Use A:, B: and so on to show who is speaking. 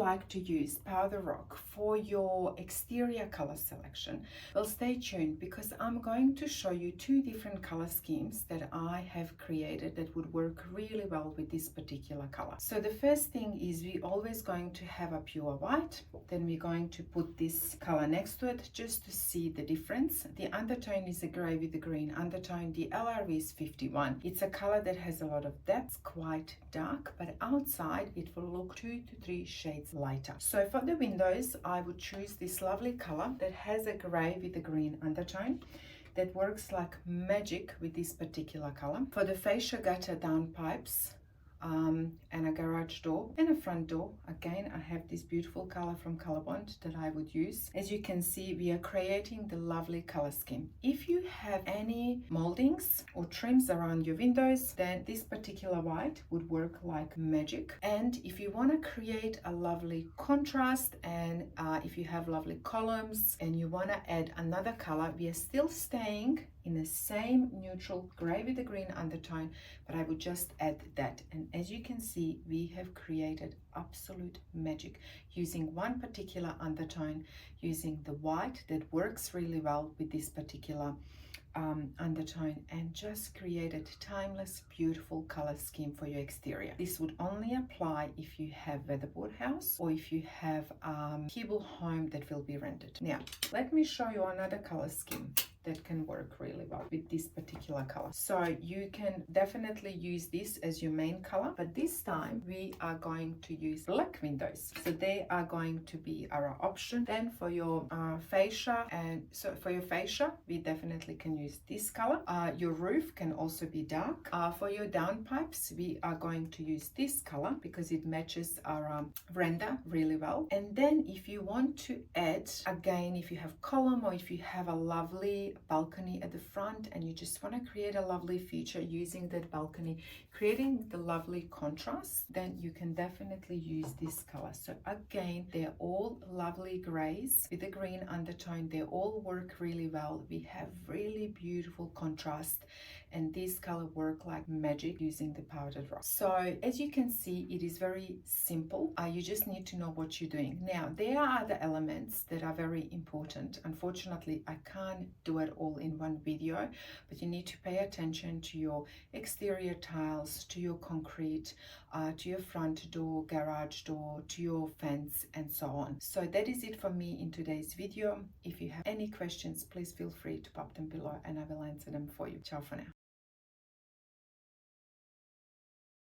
A: like to use Powder Rock for your exterior color selection, well, stay tuned because I'm going to show you two different color schemes that I have created that would work really well with this particular color. So the first thing is we're always going to have a pure white, then we're going to put this color next to it just to see the difference. The undertone is a gray with a green undertone. The LRV is 51. It's a color that has a lot of depth, quite dark, but outside it will look 2 to 3 shades lighter. So for the windows, I would choose this lovely color that has a gray with a green undertone that works like magic with this particular color. For the fascia gutter downpipes, and a garage door and a front door, again I have this beautiful color from Colorbond that I would use. As you can see, we are creating the lovely color scheme. If you have any moldings or trims around your windows, then this particular white would work like magic. And if you want to create a lovely contrast, and if you have lovely columns and you want to add another color, we are still staying in the same neutral gray with a green undertone, but I would just add that. And as you can see, we have created absolute magic using one particular undertone, using the white that works really well with this particular undertone, and just created timeless, beautiful color scheme for your exterior. This would only apply if you have weatherboard house or if you have cable home that will be rented. Now, let me show you another color scheme that can work really well with this particular color. So you can definitely use this as your main color, but this time we are going to use black windows. So they are going to be our option. Then for your fascia, and so for your fascia, we definitely can use this color. Your roof can also be dark. For your downpipes, we are going to use this color because it matches our veranda really well. And then if you want to add, again, if you have column or if you have a lovely balcony at the front and you just want to create a lovely feature using that balcony, creating the lovely contrast, then you can definitely use this color. So again, they're all lovely grays with a green undertone. They all work really well. We have really beautiful contrast, and this color work like magic using the powdered rock. So as you can see, it is very simple. You just need to know what you're doing. Now, there are other elements that are very important. Unfortunately, I can't do it all in one video, but you need to pay attention to your exterior tiles, to your concrete, to your front door, garage door, to your fence, and so on. So that is it for me in today's video. If you have any questions, please feel free to pop them below and I will answer them for you. Ciao for now.